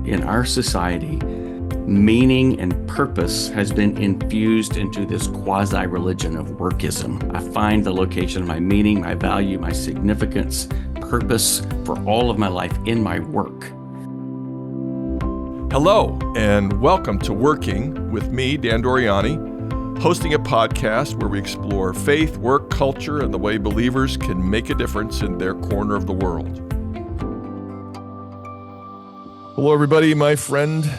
in our society, meaning and purpose has been infused into this quasi-religion of workism. I find the location of my meaning, my value, my significance, purpose for all of my life in my work. Hello, and welcome to Working with me, Dan Doriani, hosting a podcast where we explore faith, work, culture, and the way believers can make a difference in their corner of the world. Hello, everybody. My friend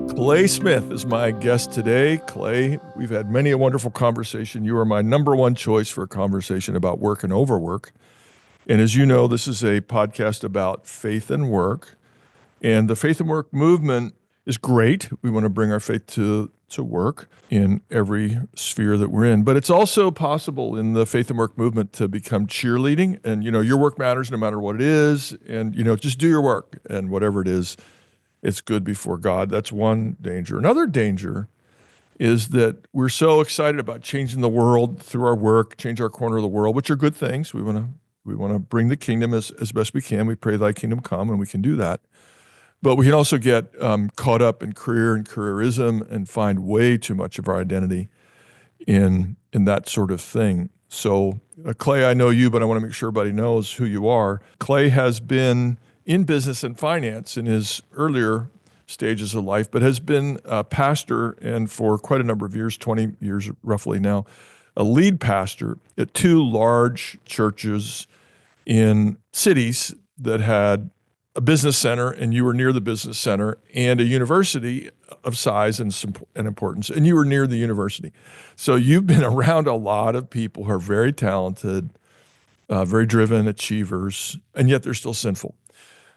Clay Smith is my guest today. Clay, we've had many a wonderful conversation. You are my number one choice for a conversation about work and overwork. And as you know, this is a podcast about faith and work. And the faith and work movement is great. We want to bring our faith to work in every sphere that we're in. But it's also possible in the faith and work movement to become cheerleading. And, your work matters no matter what it is. And, just do your work. And whatever it is, it's good before God. That's one danger. Another danger is that we're so excited about changing the world through our work, change our corner of the world, which are good things. We want to bring the kingdom as best we can. We pray thy kingdom come, and we can do that. But we can also get caught up in career and careerism and find way too much of our identity in that sort of thing. So, Clay, I know you, but I want to make sure everybody knows who you are. Clay has been in business and finance in his earlier stages of life, but has been a pastor, and for quite a number of years, 20 years roughly now, a lead pastor at two large churches in cities that had a business center, and you were near the business center, and a university of size and importance, and you were near the university. So you've been around a lot of people who are very talented, very driven achievers, and yet they're still sinful.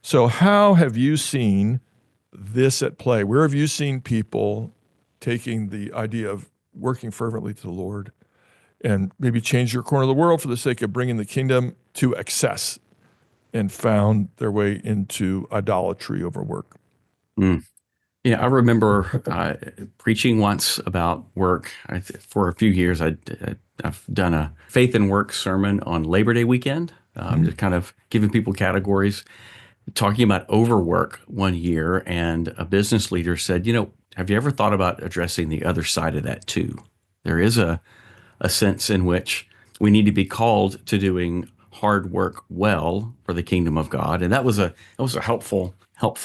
So how have you seen this at play? Where have you seen people taking the idea of working fervently to the Lord and maybe change your corner of the world for the sake of bringing the kingdom to excess and found their way into idolatry over work? Yeah, I remember preaching once about work. For a few years, I've done a faith and work sermon on Labor Day weekend, just kind of giving people categories, talking about overwork one year. And a business leader said, have you ever thought about addressing the other side of that too? There is a sense in which we need to be called to doing hard work well for the kingdom of God. And that was a helpful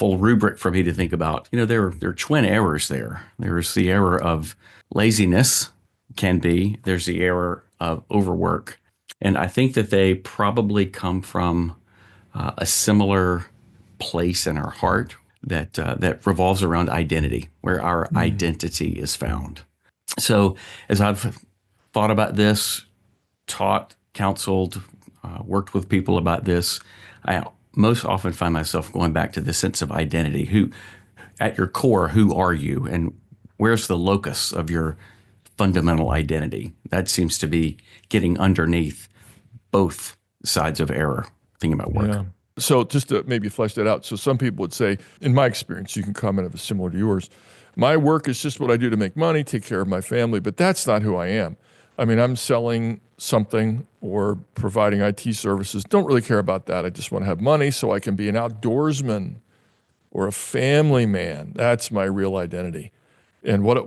rubric for me to think about. There are twin errors there. There's the error of laziness, there's the error of overwork. And I think that they probably come from a similar place in our heart that revolves around identity, where our identity is found. So as I've thought about this, taught, counseled, worked with people about this, I most often find myself going back to the sense of identity. Who, at your core, who are you, and where's the locus of your fundamental identity? That seems to be getting underneath both sides of error, thinking about work. Yeah. So just to maybe flesh that out. So some people would say, in my experience, you can comment if it's similar to yours, my work is just what I do to make money, take care of my family, but that's not who I am. I mean, I'm selling something or providing IT services. Don't really care about that. I just want to have money so I can be an outdoorsman or a family man. That's my real identity. And what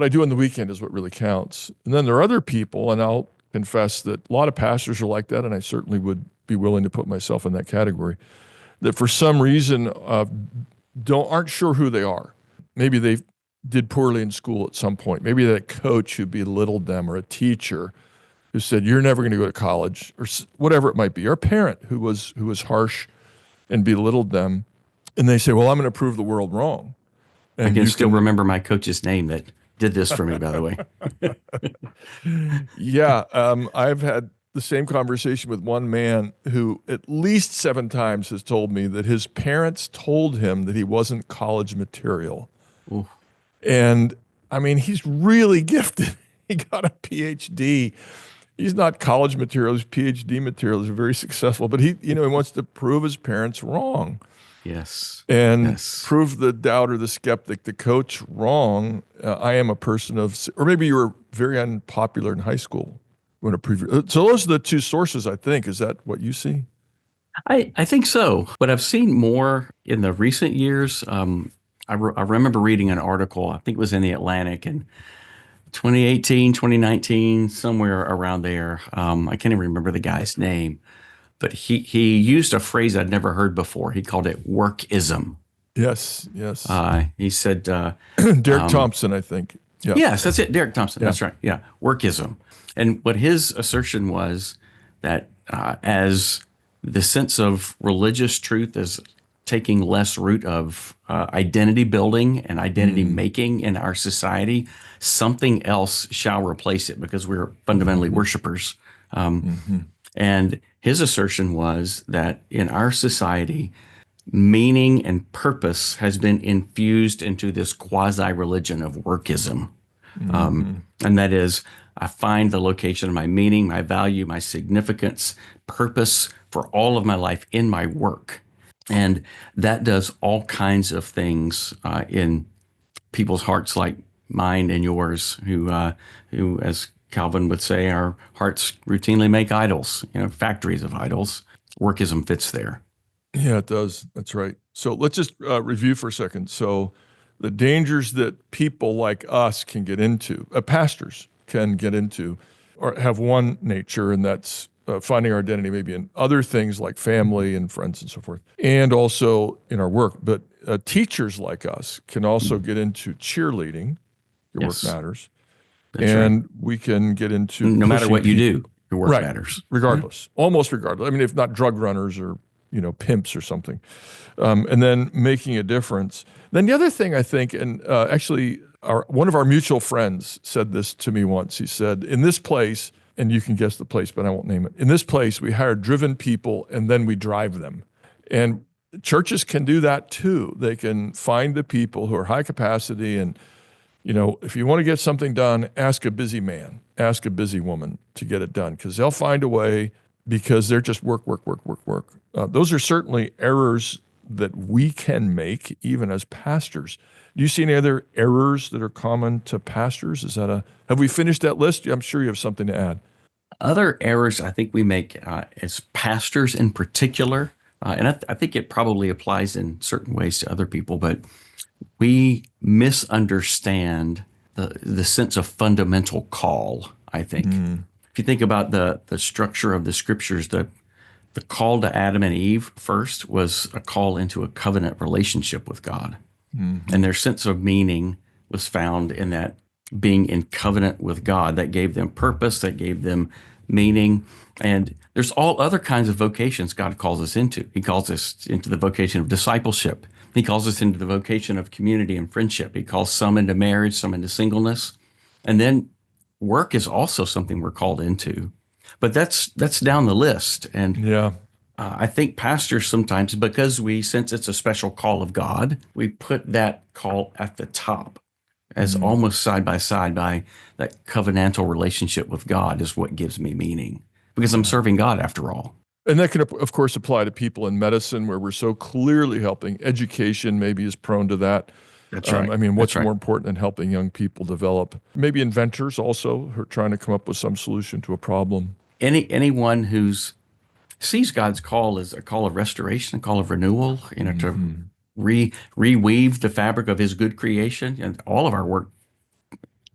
I do on the weekend is what really counts. And then there are other people, and I'll confess that a lot of pastors are like that, and I certainly would be willing to put myself in that category, that for some reason aren't sure who they are. Maybe they did poorly in school at some point. Maybe that coach who belittled them, or a teacher who said, you're never going to go to college, or whatever it might be, or a parent who was harsh and belittled them. And they say, well, I'm going to prove the world wrong. And I can still remember my coach's name that did this for me, by the way. Yeah. I've had the same conversation with one man who at least 7 times has told me that his parents told him that he wasn't college material. Ooh. And I mean, he's really gifted. He got a PhD. He's not college material, he's PhD material. He's very successful, but he wants to prove his parents wrong. Yes. And prove the doubter, the skeptic, the coach wrong. I am a person of, or maybe you were very unpopular in high school. So those are the two sources, I think. Is that what you see? I think so. But I've seen more in the recent years I remember reading an article, I think it was in the Atlantic in 2018, 2019, somewhere around there. I can't even remember the guy's name, but he used a phrase I'd never heard before. He called it work-ism. Yes, yes. He said, Derek Thompson, I think. Yeah, yes, that's it. Derek Thompson. yeah. That's right. Yeah. Workism. And what his assertion was that as the sense of religious truth is taking less root of identity building and identity making in our society, something else shall replace it because we're fundamentally worshipers. Um, and his assertion was that in our society, meaning and purpose has been infused into this quasi religion of workism. And that is, I find the location of my meaning, my value, my significance, purpose for all of my life in my work. And that does all kinds of things in people's hearts, like mine and yours, who, as Calvin would say, our hearts routinely make idols, factories of idols. Workism fits there. Yeah, it does. That's right. So let's just review for a second. So the dangers that people like us can get into, pastors can get into, or have one nature, and that's finding our identity maybe in other things like family and friends and so forth, and also in our work. But teachers like us can also get into cheerleading. Your work Yes, matters. that's right. And we can get into No matter pushing what you people. do, your work Right. matters. Regardless. Almost regardless. I mean, if not drug runners or, pimps or something. And then making a difference. Then the other thing I think, and actually one of our mutual friends said this to me once. He said, in this place, and you can guess the place, but I won't name it. In this place, we hire driven people and then we drive them. And churches can do that too. They can find the people who are high capacity and, if you want to get something done, ask a busy man, ask a busy woman to get it done because they'll find a way because they're just work, work, work, work, work. Those are certainly errors that we can make even as pastors. Do you see any other errors that are common to pastors? Have we finished that list? I'm sure you have something to add. Other errors I think we make as pastors in particular, and I think it probably applies in certain ways to other people, but we misunderstand the sense of fundamental call, I think. If you think about the structure of the scriptures, the call to Adam and Eve first was a call into a covenant relationship with God. And their sense of meaning was found in that being in covenant with God. That gave them purpose, that gave them meaning. And there's all other kinds of vocations God calls us into. He calls us into the vocation of discipleship. He calls us into the vocation of community and friendship. He calls some into marriage, some into singleness. And then work is also something we're called into. But that's down the list. And Yeah. I think pastors sometimes, because we sense it's a special call of God, we put that call at the top as almost side by that covenantal relationship with God is what gives me meaning because I'm serving God after all. And that can, of course, apply to people in medicine where we're so clearly helping. Education maybe is prone to that. That's right. I mean, That's what's right. more important than helping young people develop? Maybe inventors also who are trying to come up with some solution to a problem. Anyone who's sees God's call as a call of restoration, a call of renewal, to reweave the fabric of his good creation. And all of our work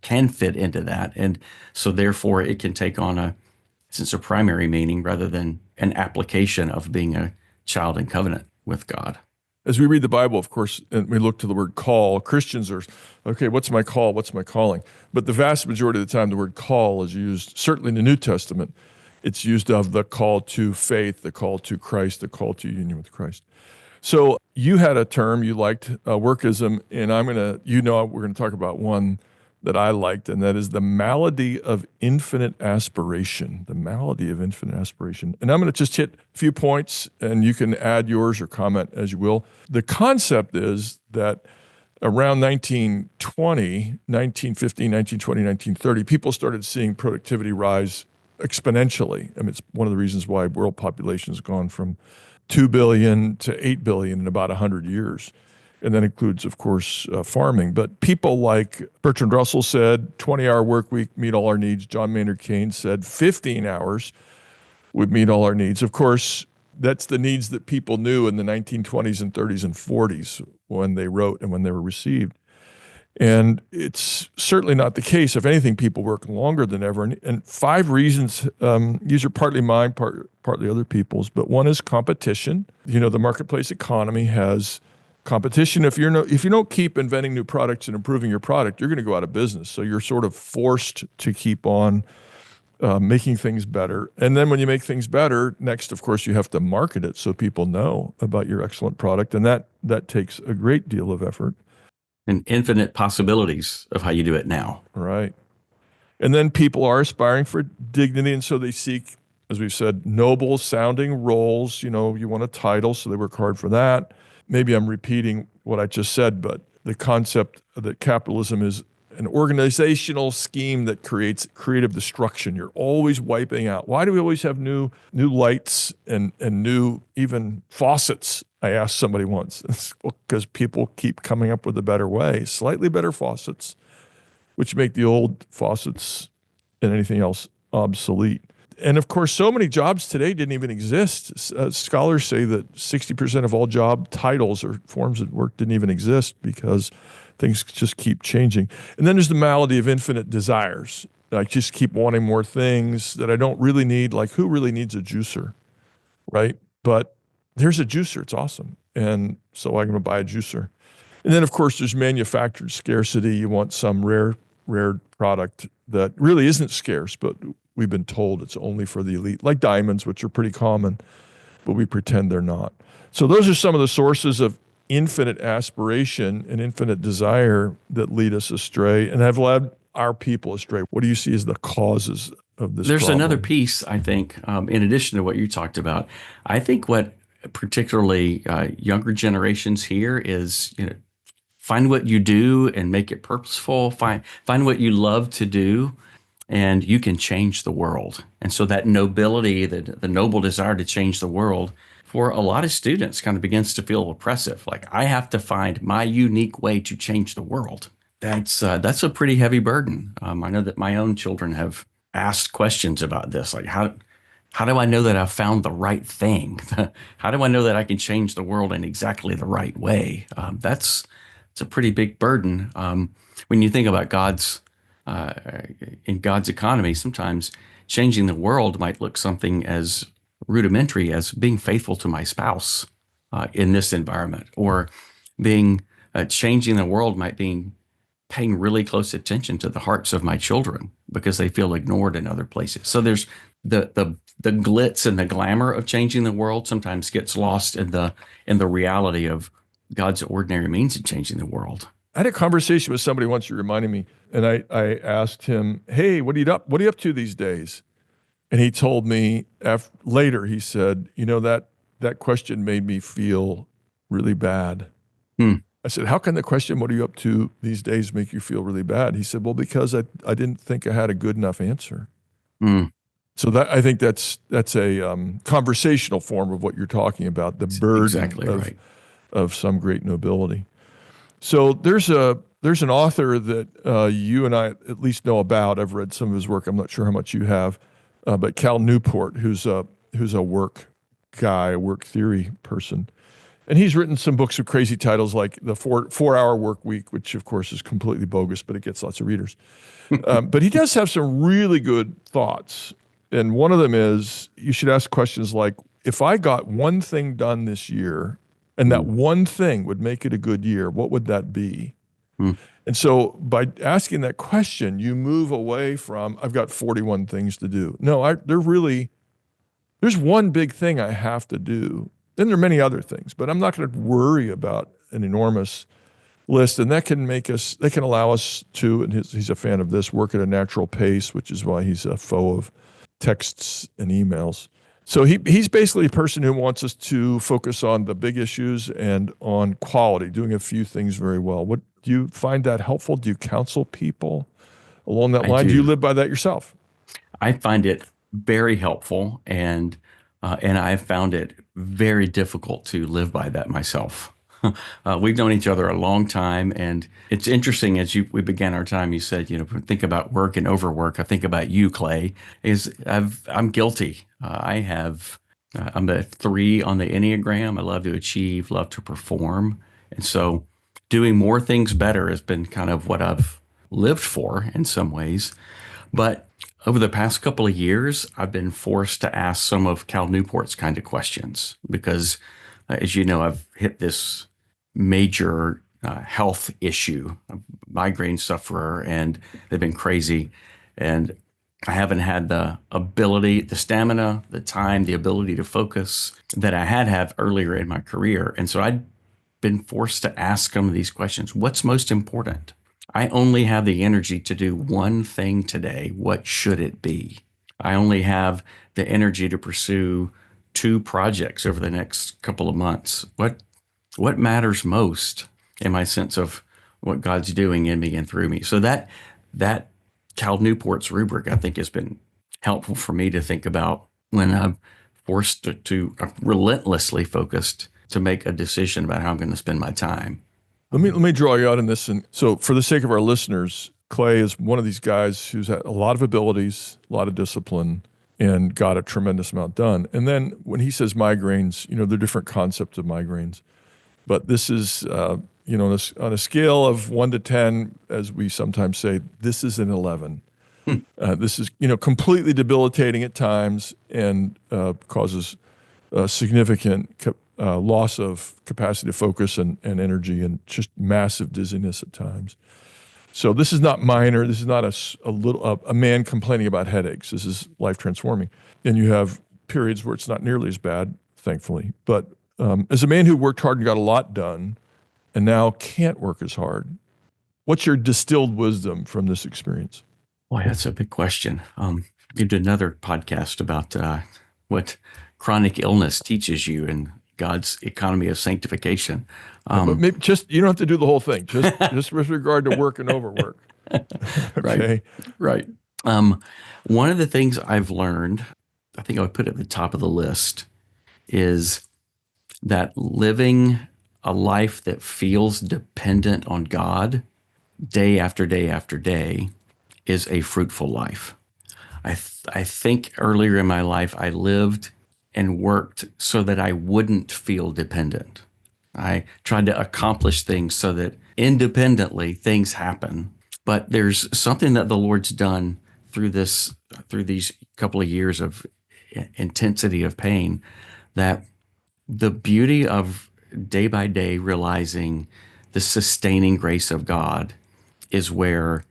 can fit into that. And so therefore it can take on a sense of primary meaning rather than an application of being a child in covenant with God. As we read the Bible, of course, and we look to the word call, Christians are, okay, what's my call? What's my calling? But the vast majority of the time, the word call is used, certainly in the New Testament, it's used of the call to faith, the call to Christ, the call to union with Christ. So you had a term you liked, workism, and we're going to talk about one that I liked, and that is the malady of infinite aspiration, the malady of infinite aspiration. And I'm going to just hit a few points, and you can add yours or comment as you will. The concept is that around 1920, 1915, 1920, 1930, people started seeing productivity rise exponentially. I mean, it's one of the reasons why world population has gone from 2 billion to 8 billion in about 100 years. And that includes, of course, farming. But people like Bertrand Russell said, 20-hour work week, meet all our needs. John Maynard Keynes said 15 hours would meet all our needs. Of course, That's the needs that people knew in the 1920s and 30s and 40s when they wrote and when they were received. And it's certainly not the case. If anything, people work longer than ever. And five reasons, these are partly mine, partly other people's, but one is competition. You know, the marketplace economy has competition. If you don't keep inventing new products and improving your product, you're going to go out of business. So you're sort of forced to keep on making things better. And then when you make things better, next, of course, you have to market it so people know about your excellent product. And that takes a great deal of effort. And infinite possibilities of how you do it now. Right. And then people are aspiring for dignity. And so they seek, as we've said, noble sounding roles. You know, you want a title, so they work hard for that. Maybe I'm repeating what I just said, but the concept that capitalism is an organizational scheme that creates creative destruction. You're always wiping out. Why do we always have new lights and new even faucets? I asked somebody once. Because people keep coming up with a better way, slightly better faucets, which make the old faucets and anything else obsolete. And of course, so many jobs today didn't even exist. Scholars say that 60% of all job titles or forms of work didn't even exist because things just keep changing. And then there's the malady of infinite desires. I just keep wanting more things that I don't really need. Like, who really needs a juicer, right? But there's a juicer. It's awesome. And so I'm going to buy a juicer. And then, of course, there's manufactured scarcity. You want some rare product that really isn't scarce, but we've been told it's only for the elite, like diamonds, which are pretty common, but we pretend they're not. So those are some of the sources of infinite aspiration and infinite desire that lead us astray and have led our people astray. What do you see as the causes of this There's problem? another piece, I think, in addition to what you talked about. I think what particularly younger generations here is, find what you do and make it purposeful. Find what you love to do, and you can change the world. And so that nobility, the noble desire to change the world, for a lot of students, kind of begins to feel oppressive. Like, I have to find my unique way to change the world. That's a pretty heavy burden. I know that my own children have asked questions about this, like how do I know that I've found the right thing? How do I know that I can change the world in exactly the right way? It's a pretty big burden. When you think about uh, in God's economy, sometimes changing the world might look something as rudimentary as being faithful to my spouse in this environment, or being changing the world might be paying really close attention to the hearts of my children because they feel ignored in other places. So there's the glitz and the glamour of changing the world sometimes gets lost in the reality of God's ordinary means of changing the world. I had a conversation with somebody once, you reminded me, and I asked him, hey, what are you up to these days? And he told me later, he said, that question made me feel really bad. Hmm. I said, how can the question, what are you up to these days, make you feel really bad? He said, well, because I didn't think I had a good enough answer. Hmm. So I think that's a conversational form of what you're talking about, the burden Exactly right. of some great nobility. So there's an author that you and I at least know about. I've read some of his work. I'm not sure how much you have, but Cal Newport, who's a work guy, a work theory person, and he's written some books with crazy titles like the 4 Hour Work Week, which of course is completely bogus, but it gets lots of readers. But he does have some really good thoughts, and one of them is you should ask questions like, if I got one thing done this year, and that one thing would make it a good year, what would that be? Hmm. And so by asking that question, you move away from, I've got 41 things to do. No, there's one big thing I have to do. Then there are many other things, but I'm not going to worry about an enormous list. And that can allow us to, and he's a fan of this, work at a natural pace, which is why he's a foe of texts and emails. So he's basically a person who wants us to focus on the big issues and on quality, doing a few things very well. Do you find that helpful? Do you counsel people along that I line? Do you do. live by that yourself? I find it very helpful, and I have found it very difficult to live by that myself. We've known each other a long time, and it's interesting as we began our time. You said, think about work and overwork. I think about you, Clay. I'm guilty. I have I'm a 3 on the Enneagram. I love to achieve, love to perform. And so doing more things better has been kind of what I've lived for in some ways. But over the past couple of years, I've been forced to ask some of Cal Newport's kind of questions because, as you know, I've hit this major health issue, a migraine sufferer, and they've been crazy. And I haven't had the ability, the stamina, the time, the ability to focus that I had earlier in my career. And so I'd been forced to ask some of these questions. What's most important? I only have the energy to do one thing today. What should it be? I only have the energy to pursue 2 projects over the next couple of months. What matters most in my sense of what God's doing in me and through me? So that Cal Newport's rubric, I think, has been helpful for me to think about when I'm forced to relentlessly focused to make a decision about how I'm going to spend my time. Let me draw you out in this. And so, for the sake of our listeners, Clay is one of these guys who's had a lot of abilities, a lot of discipline, and got a tremendous amount done. And then when he says migraines, there are different concepts of migraines. But this is, on a scale of 1 to 10, as we sometimes say, this is an 11. This is, completely debilitating at times and causes significant loss of capacity to focus and energy and just massive dizziness at times. So this is not minor. This is not a man complaining about headaches. This is life transforming. And you have periods where it's not nearly as bad, thankfully. But as a man who worked hard and got a lot done and now can't work as hard, what's your distilled wisdom from this experience? Boy, that's a big question. We did another podcast about what chronic illness teaches you and God's economy of sanctification. But maybe you don't have to do the whole thing. Just with regard to work and overwork. Okay. Right. One of the things I've learned, I think I would put at the top of the list, is that living a life that feels dependent on God day after day after day is a fruitful life. I think earlier in my life, I lived and worked so that I wouldn't feel dependent. I tried to accomplish things so that independently things happen. But there's something that the Lord's done through these couple of years of intensity of pain, that the beauty of day by day realizing the sustaining grace of God is where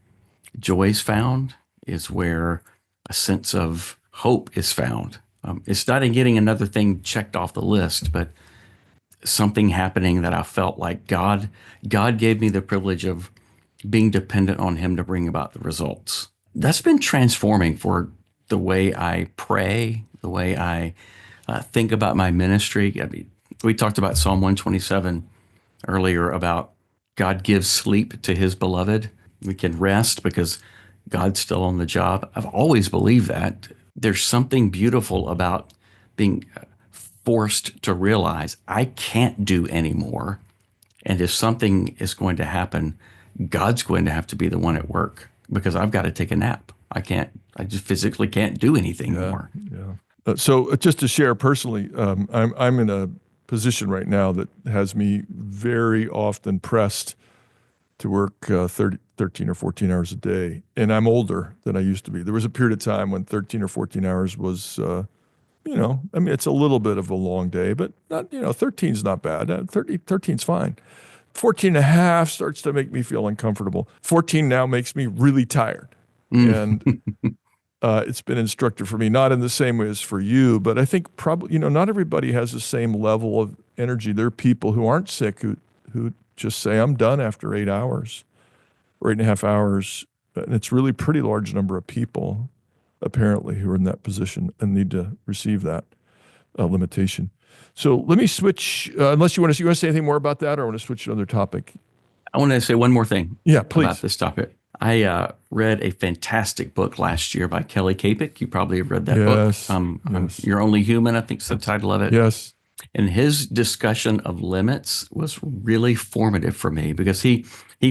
joy is found, is where a sense of hope is found. It's not in getting another thing checked off the list, but something happening that I felt like God gave me the privilege of being dependent on Him to bring about the results. That's been transforming for the way I pray, the way I think about my ministry. I mean, we talked about Psalm 127 earlier about God gives sleep to His beloved. We can rest because God's still on the job. I've always believed that. There's something beautiful about being forced to realize I can't do anymore. And if something is going to happen, God's going to have to be the one at work because I've got to take a nap. I just physically can't do anything more. Yeah. So just to share personally, I'm in a position right now that has me very often pressed to work 13 or 14 hours a day. And I'm older than I used to be. There was a period of time when 13 or 14 hours was, it's a little bit of a long day, but not, 13 is not bad. 13 is fine. 14 and a half starts to make me feel uncomfortable. 14 now makes me really tired. And it's been instructive for me, not in the same way as for you, but I think probably, not everybody has the same level of energy. There are people who aren't sick who just say, I'm done after 8 hours or 8.5 hours. And it's really pretty large number of people, apparently, who are in that position and need to receive that limitation. So let me switch, unless you want to say anything more about that, or I want to switch to another topic. I want to say one more thing please. About this topic. I read a fantastic book last year by Kelly Kapik. You probably have read that book. Yes. You're Only Human, I think is the title of it. Yes. And his discussion of limits was really formative for me because he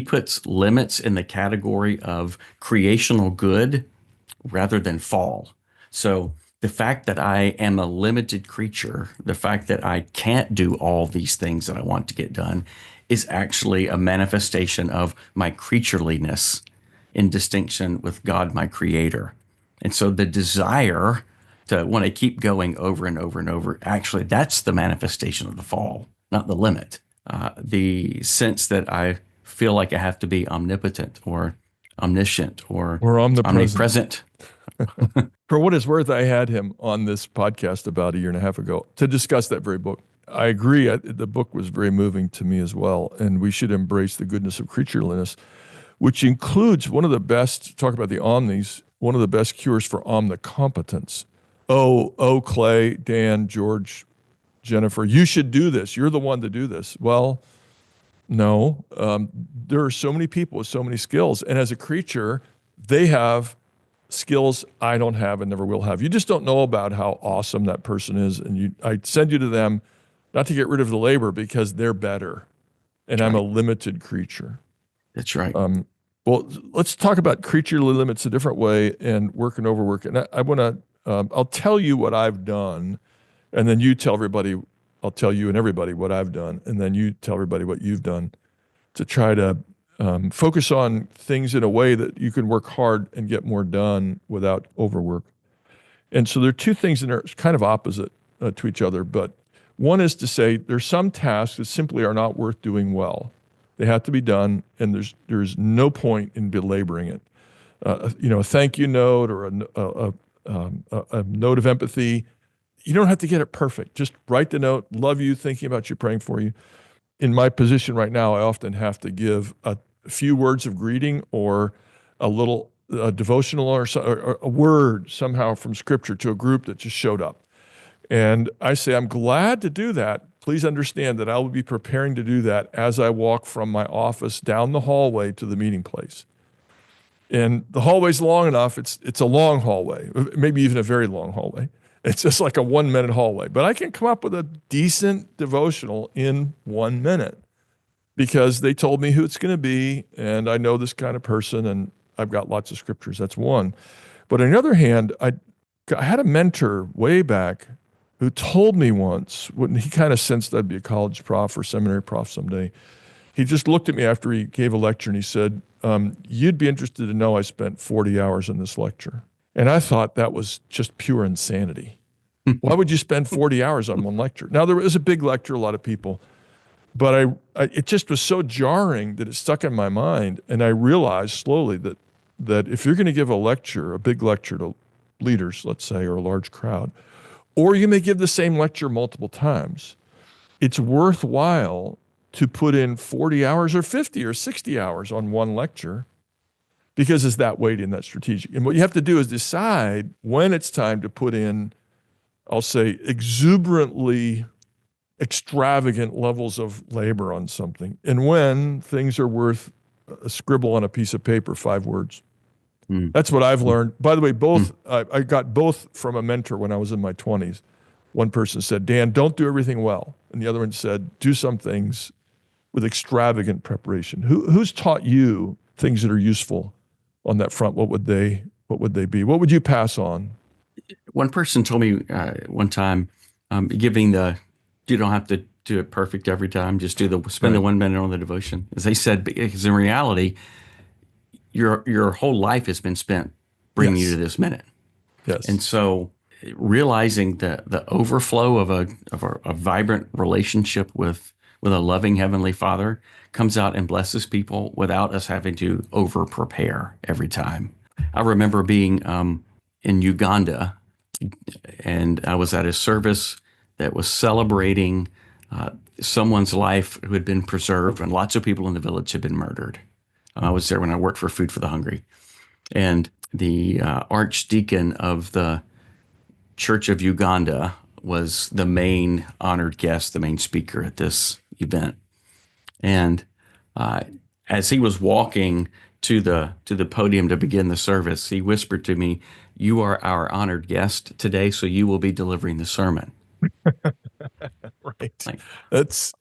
puts limits in the category of creational good rather than fall. So the fact that I am a limited creature, the fact that I can't do all these things that I want to get done, is actually a manifestation of my creatureliness in distinction with God, my creator. And so the desire to want to keep going over and over and over, actually, that's the manifestation of the fall, not the limit. The sense that I feel like I have to be omnipotent or omniscient or Or omnipresent. omnipresent. For what it's worth, I had him on this podcast about a year and a half ago to discuss that very book. I agree. The book was very moving to me as well. And we should embrace the goodness of creatureliness, which includes one of the best, talk about the omnis, one of the best cures for omnicompetence. Oh, Clay, Dan, George, Jennifer, you should do this. You're the one to do this. Well, no. There are so many people with so many skills. And as a creature, they have skills I don't have and never will have. You just don't know about how awesome that person is. And I send you to them, not to get rid of the labor, because they're better. And That's I'm a right. limited creature. That's right. Well, let's talk about creaturely limits a different way and work and overwork. And I want to, I'll tell you what I've done, and then you tell everybody, I'll tell you and everybody what I've done, and then you tell everybody what you've done to try to focus on things in a way that you can work hard and get more done without overwork. And so there are two things that are kind of opposite to each other, but one is to say there's some tasks that simply are not worth doing well. They have to be done, and there's no point in belaboring it. A thank you note or a note of empathy. You don't have to get it perfect. Just write the note, love you, thinking about you, praying for you. In my position right now, I often have to give a few words of greeting or a little devotional or a word somehow from scripture to a group that just showed up. And I say, I'm glad to do that. Please understand that I will be preparing to do that as I walk from my office down the hallway to the meeting place. And the hallway's long enough. It's a long hallway, maybe even a very long hallway. It's just like a 1 minute hallway. But I can come up with a decent devotional in 1 minute because they told me who it's going to be. And I know this kind of person and I've got lots of scriptures. That's one. But on the other hand, I had a mentor way back who told me once, when he kind of sensed I'd be a college prof or seminary prof someday, he just looked at me after he gave a lecture and he said, you'd be interested to know I spent 40 hours in this lecture. And I thought that was just pure insanity. Why would you spend 40 hours on one lecture? Now, there was a big lecture, a lot of people, but it just was so jarring that it stuck in my mind. And I realized slowly that if you're going to give a lecture, a big lecture to leaders, let's say, or a large crowd, or you may give the same lecture multiple times, it's worthwhile to put in 40 hours or 50 or 60 hours on one lecture because it's that weighty and that strategic. And what you have to do is decide when it's time to put in, I'll say, exuberantly extravagant levels of labor on something, and when things are worth a scribble on a piece of paper, 5 words. That's what I've learned. By the way, I got both from a mentor when I was in my 20s. One person said, Dan, don't do everything well. And the other one said, do some things with extravagant preparation. Who's taught you things that are useful on that front? What would they be? What would you pass on? One person told me one time, you don't have to do it perfect every time. Just spend the 1 minute on the devotion. As they said, because in reality, your whole life has been spent bringing you to this minute. Yes. And so realizing the overflow of a vibrant relationship with a loving Heavenly Father comes out and blesses people without us having to over prepare every time. I remember being in Uganda, and I was at a service that was celebrating someone's life who had been preserved, and lots of people in the village had been murdered. I was there when I worked for Food for the Hungry. And the archdeacon of the Church of Uganda was the main honored guest, the main speaker at this event. And as he was walking to the podium to begin the service, he whispered to me, "You are our honored guest today, so you will be delivering the sermon." Right. Like, That's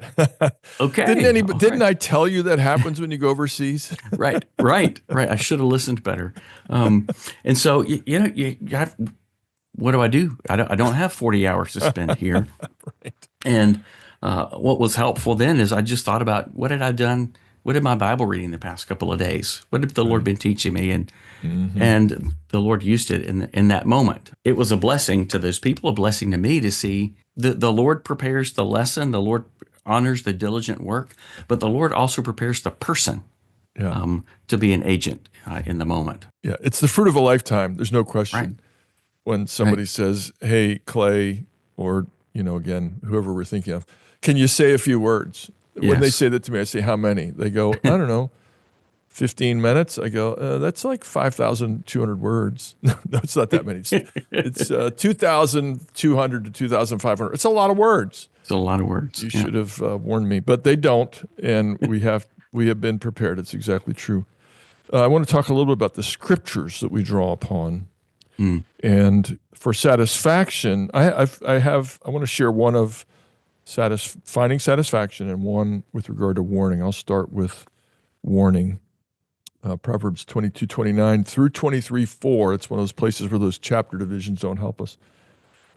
okay. All didn't right. I tell you that happens when you go overseas? Right. I should have listened better. And so you have what do I do? I don't have 40 hours to spend here. Right. And what was helpful then is I just thought about what had I done? What did my Bible reading the past couple of days? What had the Lord Right. been teaching me? Hmm. And the Lord used it in that moment. It was a blessing to those people, a blessing to me to see the Lord prepares the lesson, the Lord honors the diligent work, but the Lord also prepares the person Yeah. to be an agent in the moment. Yeah. It's the fruit of a lifetime. There's no Right. question. When Right. somebody says, "Hey, Clay," or, again, whoever we're thinking of, "Can you say a few words?" When they Yes. say that to me, I say, "How many?" They go, "I don't know, 15 minutes." I go, "That's like 5,200 words." No, it's not that many. It's 2,200 to 2,500. It's a lot of words. It's a lot of words. You Yeah. should have warned me, but they don't, and we have been prepared. It's exactly true. I want to talk a little bit about the scriptures that we draw upon. Mm, And for satisfaction, I want to share one of finding satisfaction and one with regard to warning. I'll start with warning. Proverbs 22:29 through 23:4. It's one of those places where those chapter divisions don't help us.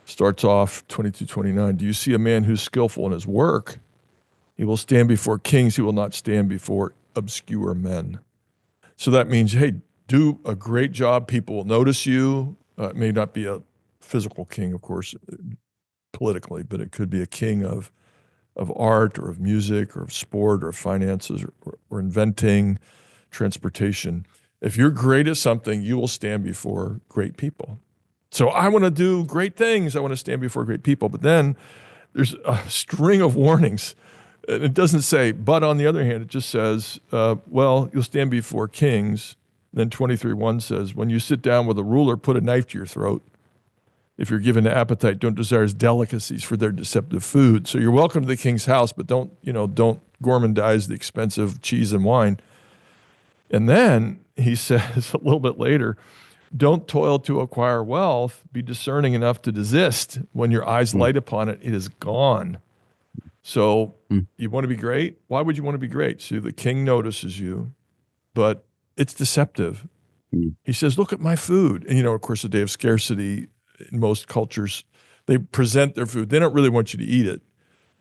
Starts off 22:29. Do you see a man who's skillful in his work? He will stand before kings. He will not stand before obscure men. So that means, hey, do a great job. People will notice you. It may not be a physical king, of course, politically, but it could be a king of art or of music or of sport or of finances or inventing, transportation. If you're great at something, you will stand before great people. So I want to do great things. I want to stand before great people. But then there's a string of warnings. And it doesn't say, but on the other hand, it just says, well, you'll stand before kings. Then 23:1 says, when you sit down with a ruler, put a knife to your throat. If you're given to appetite, don't desire his delicacies for their deceptive food. So you're welcome to the king's house, but don't gourmandize the expensive cheese and wine. And then he says a little bit later, don't toil to acquire wealth. Be discerning enough to desist. When your eyes mm, light upon it, it is gone. So mm, you want to be great? Why would you want to be great? See, the king notices you, but it's deceptive. mm, He says, look at my food. And, of course, the day of scarcity in most cultures, they present their food. They don't really want you to eat it.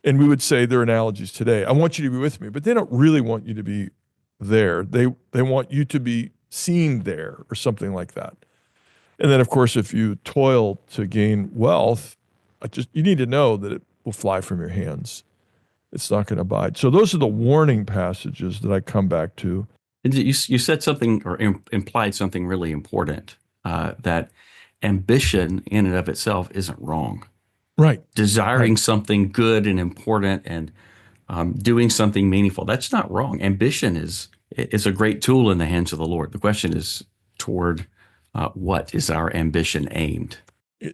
And we would say their analogies today. I want you to be with me, but they don't really want you to be there. They want you to be seen there or something like that. And then, of course, if you toil to gain wealth, you need to know that it will fly from your hands. It's not going to abide. So those are the warning passages that I come back to. And you said something or implied something really important that ambition in and of itself isn't wrong. Right. Right. Desiring something good and important and doing something meaningful, that's not wrong. Ambition is a great tool in the hands of the Lord. The question is toward what is our ambition aimed?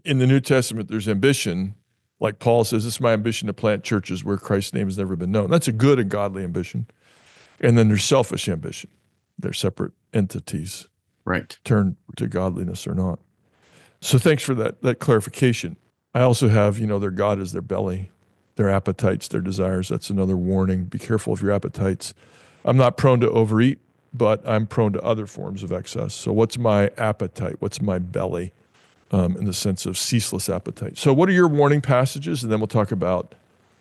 In the New Testament, there's ambition. Like Paul says, it's my ambition to plant churches where Christ's name has never been known. That's a good and godly ambition. And then there's selfish ambition. They're separate entities, Right. turned to godliness or not. So thanks for that clarification. I also have, their God is their belly, their appetites, their desires. That's another warning. Be careful of your appetites. I'm not prone to overeat, but I'm prone to other forms of excess. So what's my appetite? What's my belly? In the sense of ceaseless appetite. So what are your warning passages? And then we'll talk about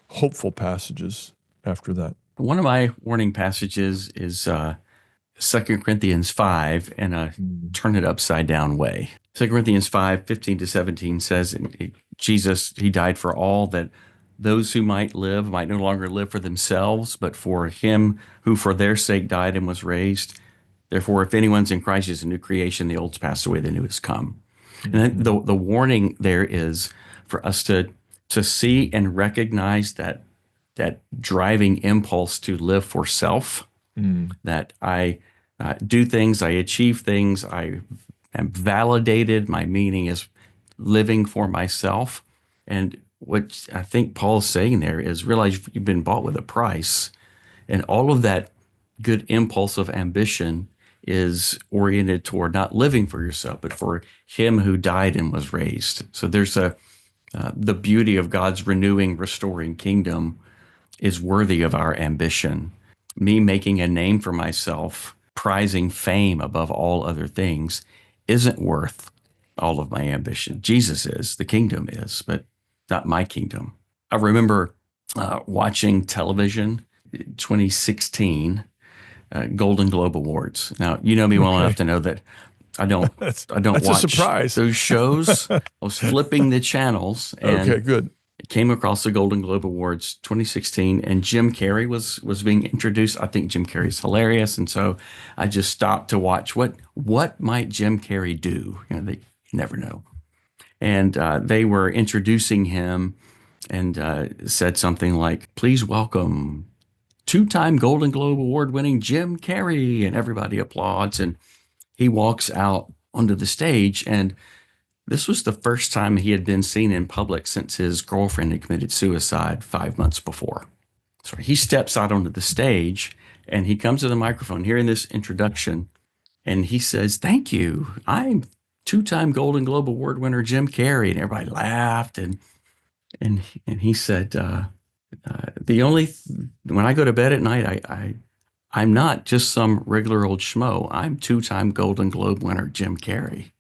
hopeful passages after that. One of my warning passages is 2 Corinthians 5 in a Mm. turn it upside down way. 2 Corinthians 5:15 to 17 says Jesus, he died for all that those who might live might no longer live for themselves, but for him who for their sake died and was raised. Therefore, if anyone's in Christ, is a new creation, the old's passed away, the new has come. And then Mhm. the warning there is for us to see and recognize that driving impulse to live for self, Mm. that I do things, I achieve things, I am validated. My meaning is living for myself. And what I think Paul is saying there is realize you've been bought with a price, and all of that good impulse of ambition is oriented toward not living for yourself, but for him who died and was raised. So there's the beauty of God's renewing, restoring kingdom is worthy of our ambition. Me making a name for myself, prizing fame above all other things, isn't worth all of my ambition. Jesus is, the kingdom is, but not my kingdom. I remember watching television 2016 Golden Globe Awards. Now, you know me well enough Okay. to know that I don't That's I don't that's a watch surprise. those shows. I was flipping the channels Okay, and good. came across the Golden Globe Awards 2016, and Jim Carrey was being introduced. I think Jim Carrey's hilarious, and so I just stopped to watch what might Jim Carrey do. You never know. And they were introducing him and said something like, "Please welcome two-time Golden Globe Award-winning Jim Carrey," and everybody applauds, and he walks out onto the stage, and this was the first time he had been seen in public since his girlfriend had committed suicide 5 months before. So he steps out onto the stage and he comes to the microphone hearing this introduction and he says, "Thank you. I'm two-time Golden Globe Award winner Jim Carrey." And everybody laughed. And he said, "The only when I go to bed at night, I'm not just some regular old schmo. I'm two-time Golden Globe winner Jim Carrey."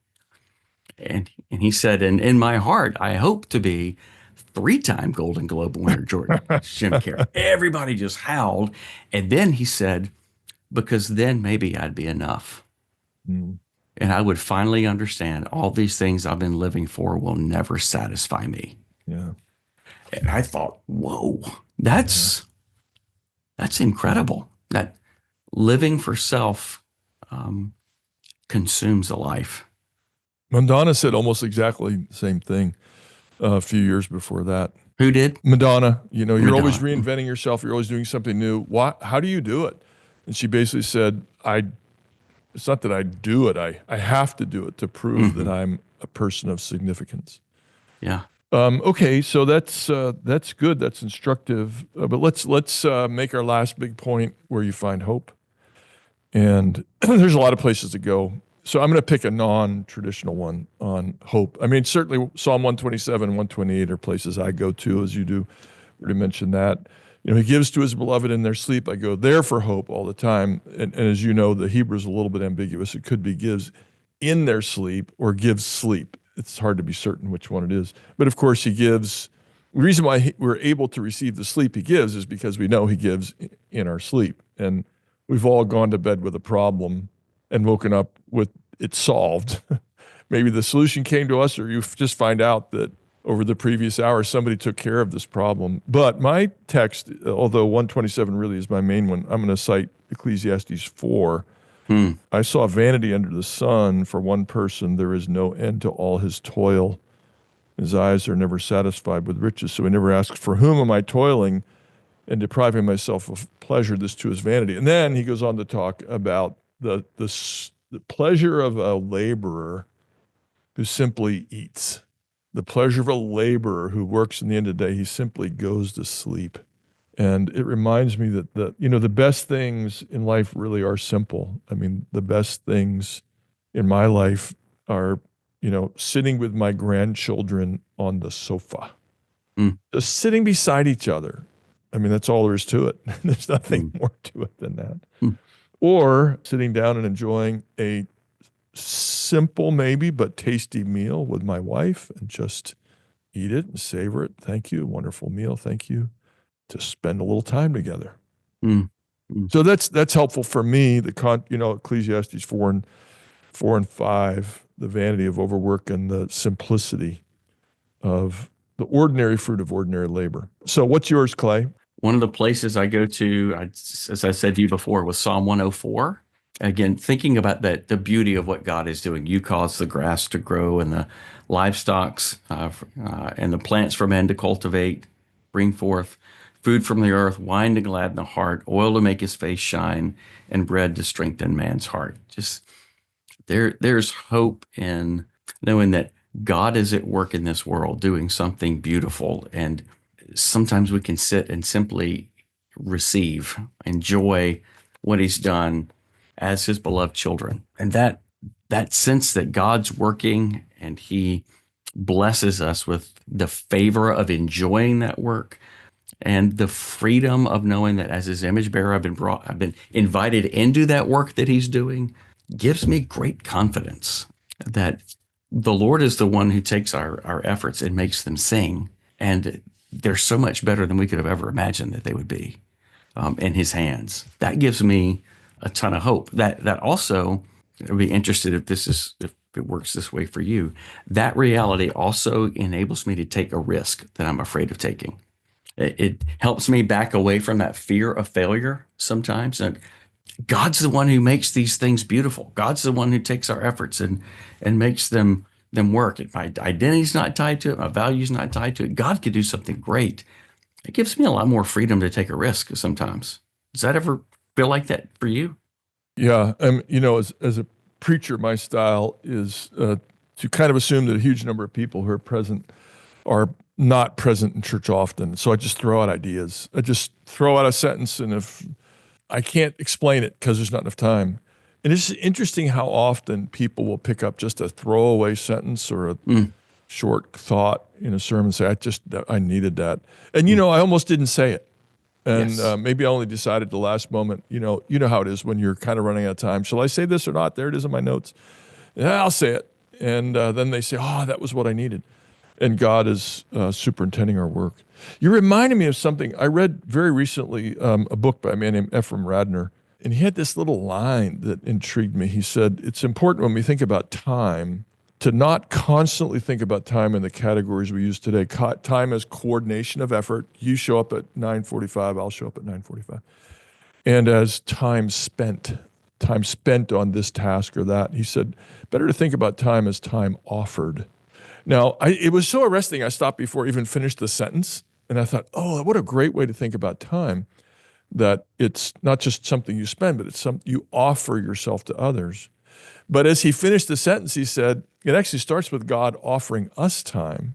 And he said, "And in my heart, I hope to be three-time Golden Globe winner Jim Carrey." Everybody just howled. And then he said, "Because then maybe I'd be enough. Mm, And I would finally understand all these things I've been living for will never satisfy me." yeah, And I thought, whoa, yeah. that's incredible. That living for self um, consumes a life. Madonna said almost exactly the same thing a few years before that. Who did? Madonna, you're always Madonna. reinventing yourself. You're always doing something new. What? How do you do it? And she basically said, it's not that I do it. I have to do it to prove that Hmm. I'm a person of significance. Yeah. Okay, so that's good. That's instructive. But let's make our last big point where you find hope. And there's a lot of places to go. So I'm going to pick a non-traditional one on hope. I mean, certainly Psalm 127, 128 are places I go to, as you do. Already mentioned that. He gives to his beloved in their sleep. I go there for hope all the time. And as you know, the Hebrew is a little bit ambiguous. It could be gives in their sleep or gives sleep. It's hard to be certain which one it is. But of course, he gives. The reason why we're able to receive the sleep he gives is because we know he gives in our sleep. And we've all gone to bed with a problem and woken up with it solved. Maybe the solution came to us, or you just find out that over the previous hour, somebody took care of this problem. But my text, although 127 really is my main one, I'm going to cite Ecclesiastes 4. Hmm. I saw vanity under the sun. For one person, there is no end to all his toil. His eyes are never satisfied with riches. So he never asks, for whom am I toiling and depriving myself of pleasure? This too is vanity. And then he goes on to talk about the pleasure of a laborer who simply eats. The pleasure of a laborer who works in the end of the day, he simply goes to sleep. And it reminds me that the best things in life really are simple. I mean, the best things in my life are, sitting with my grandchildren on the sofa, Hmm. just sitting beside each other. I mean, that's all there is to it. There's nothing Hmm. more to it than that. Hmm. Or sitting down and enjoying a simple, maybe, but tasty meal with my wife and just eat it and savor it. Thank you. Wonderful meal. Thank you. To spend a little time together. Hmm. Hmm. So that's helpful for me. Ecclesiastes 4 and 5, the vanity of overwork and the simplicity of the ordinary fruit of ordinary labor. So what's yours, Clay? One of the places I go to, as I said to you before, was Psalm 104. Again, thinking about the beauty of what God is doing. You cause the grass to grow and the livestocks and the plants for men to cultivate, bring forth food from the earth, wine to gladden the heart, oil to make his face shine, and bread to strengthen man's heart. Just there's hope in knowing that God is at work in this world doing something beautiful. And sometimes we can sit and simply receive, enjoy what he's done as his beloved children. And that sense that God's working and he blesses us with the favor of enjoying that work and the freedom of knowing that as his image bearer, I've been invited into that work that he's doing gives me great confidence that the Lord is the one who takes our efforts and makes them sing. And they're so much better than we could have ever imagined that they would be in his hands. That gives me a ton of hope. That also, I'd be interested if it works this way for you. That reality also enables me to take a risk that I'm afraid of taking. It helps me back away from that fear of failure sometimes. And God's the one who makes these things beautiful. God's the one who takes our efforts and makes them work. If my identity's not tied to it, my value's not tied to it, God could do something great. It gives me a lot more freedom to take a risk sometimes. Does that ever feel like that for you? Yeah, as a preacher, my style is to kind of assume that a huge number of people who are present are not present in church often. So I just throw out ideas. I just throw out a sentence, and if I can't explain it because there's not enough time. And it's interesting how often people will pick up just a throwaway sentence or a Mm, short thought in a sermon and say, I needed that. And, mm. I almost didn't say it. And Yes. maybe I only decided the last moment, you know how it is when you're kind of running out of time. Shall I say this or not? There it is in my notes. Yeah, I'll say it. And then they say, oh, that was what I needed. And God is superintending our work. You reminded me of something. I read very recently a book by a man named Ephraim Radner, and he had this little line that intrigued me. He said, it's important when we think about time to not constantly think about time in the categories we use today. Time as coordination of effort. You show up at 9:45, I'll show up at 9:45. And as time spent on this task or that. He said, better to think about time as time offered. Now, it was so arresting, I stopped before I even finished the sentence. And I thought, oh, what a great way to think about time, that it's not just something you spend, but it's something you offer yourself to others. But as he finished the sentence, he said, it actually starts with God offering us time.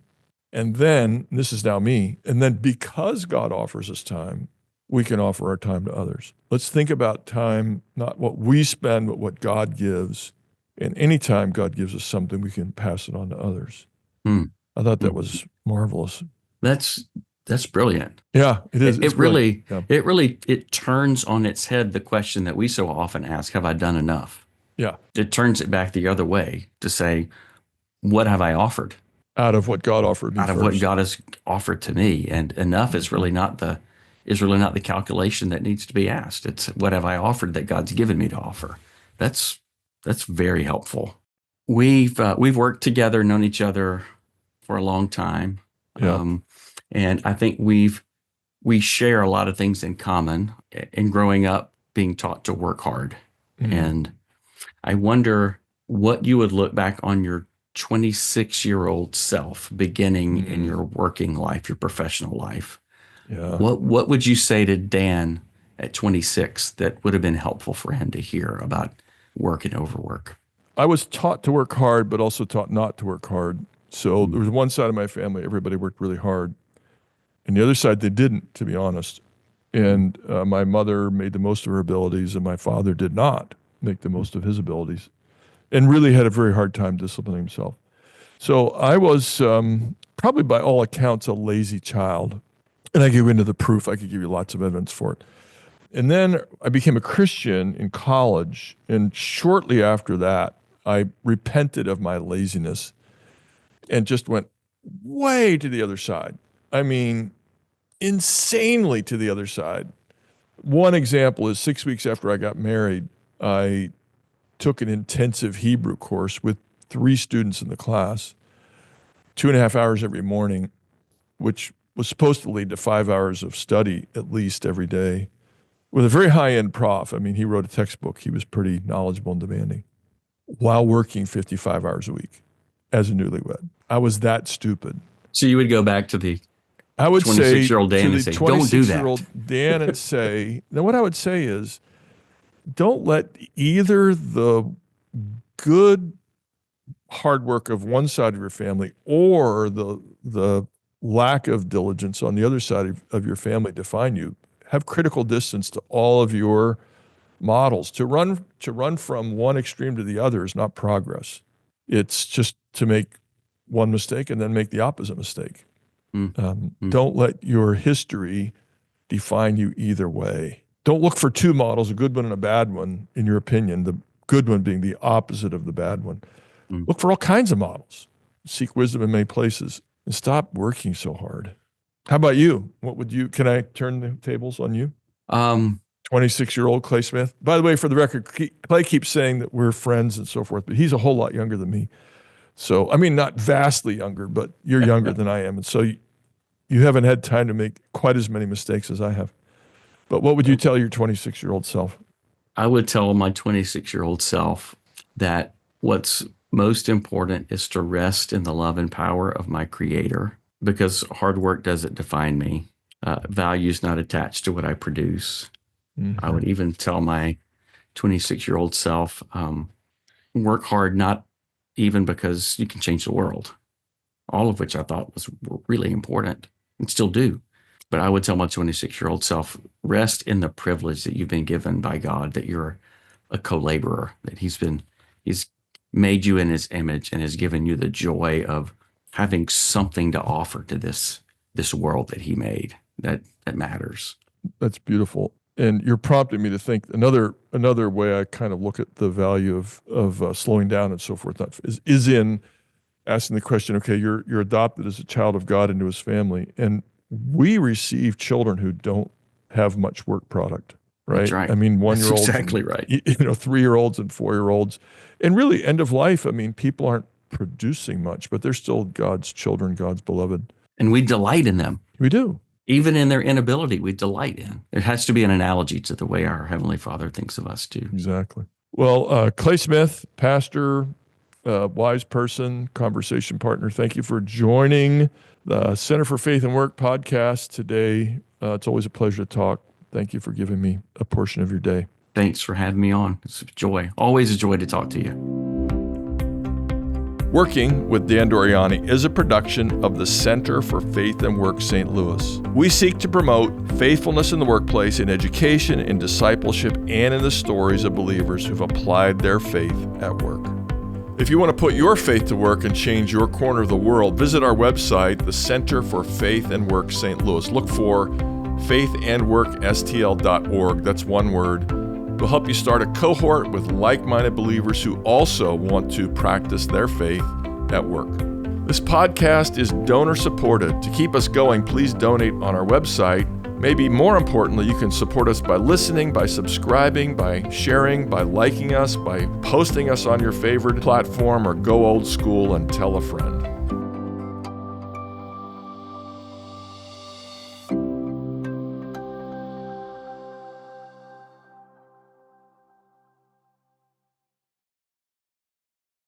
And then, and this is now me, and then because God offers us time, we can offer our time to others. Let's think about time, not what we spend, but what God gives. And anytime God gives us something, we can pass it on to others. Mm, I thought that mm. was marvelous. That's that's brilliant. Yeah, it is. It, It's it brilliant. really Yeah. it really it turns on its head the question that we so often ask, have I done enough? Yeah. It turns it back the other way to say, what have I offered Out of what God offered me out of what first. God has offered to me? And enough is really not the calculation that needs to be asked. It's what have I offered that God's given me to offer. That's that's very helpful. We've worked together, known each other for a long time, Yeah. um, and I think we share a lot of things in common. In growing up, being taught to work hard, Mm, and I wonder what you would look back on your 26-year-old self beginning in mm, your working life, your professional life. yeah. What would you say to Dan at 26 that would have been helpful for him to hear about work and overwork? I was taught to work hard, but also taught not to work hard. So there was one side of my family, everybody worked really hard. And the other side, they didn't, to be honest. And my mother made the most of her abilities, and my father did not make the most of his abilities and really had a very hard time disciplining himself. So I was probably, by all accounts, a lazy child. And I give into the proof. I could give you lots of evidence for it. And then I became a Christian in college. And shortly after that, I repented of my laziness and just went way to the other side. I mean, insanely to the other side. One example is 6 weeks after I got married, I took an intensive Hebrew course with 3 students in the class, 2.5 hours every morning, which was supposed to lead to 5 hours of study at least every day with a very high end prof. I mean, he wrote a textbook. He was pretty knowledgeable and demanding while working 55 hours a week as a newlywed. I was that stupid. So you would go back to the I would say 26-year-old to Dan and the say, don't do 26 year that. old Dan and say, now what I would say is don't let either the good hard work of one side of your family or the lack of diligence on the other side of your family define you. Have critical distance to all of your models. To run from one extreme to the other is not progress. It's just to make one mistake and then make the opposite mistake. Mm, mm, Don't let your history define you either way. Don't look for two models, a good one and a bad one, in your opinion, the good one being the opposite of the bad one. Mm. Look for all kinds of models. Seek wisdom in many places and stop working so hard. How about you? Can I turn the tables on you? Um, 26-year-old Clay Smith. By the way, for the record, Clay keeps saying that we're friends and so forth, but he's a whole lot younger than me. So, I mean, not vastly younger, but you're younger than I am. And so you haven't had time to make quite as many mistakes as I have. But what would you tell your 26-year-old self? I would tell my 26-year-old self that what's most important is to rest in the love and power of my Creator, because hard work doesn't define me. Value's not attached to what I produce. I would even tell my 26-year-old self, work hard, not even because you can change the world, all of which I thought was really important and still do. But I would tell my 26-year-old self, rest in the privilege that you've been given by God, that you're a co-laborer, that he's made you in his image and has given you the joy of having something to offer to this world that he made that matters. That's beautiful. And you're prompting me to think another way I kind of look at the value of slowing down and so forth is in asking the question, okay, you're adopted as a child of God into his family. And we receive children who don't have much work product, right? That's right. I mean, 1-year-olds, exactly right. 3-year-olds and 4-year-olds. And really end of life, I mean, people aren't producing much, but they're still God's children, God's beloved. And we delight in them. We do. Even in their inability, we delight in. There has to be an analogy to the way our Heavenly Father thinks of us too. Exactly. Well, Clay Smith, pastor, wise person, conversation partner, thank you for joining the Center for Faith and Work podcast today. It's always a pleasure to talk. Thank you for giving me a portion of your day. Thanks for having me on. It's a joy. Always a joy to talk to you. Working with Dan Doriani is a production of the Center for Faith and Work St. Louis. We seek to promote faithfulness in the workplace, in education, in discipleship, and in the stories of believers who've applied their faith at work. If you want to put your faith to work and change your corner of the world, visit our website, the Center for Faith and Work St. Louis. Look for faithandworkstl.org. That's one word. We'll help you start a cohort with like-minded believers who also want to practice their faith at work. This podcast is donor-supported. To keep us going, please donate on our website. Maybe more importantly, you can support us by listening, by subscribing, by sharing, by liking us, by posting us on your favorite platform, or go old school and tell a friend.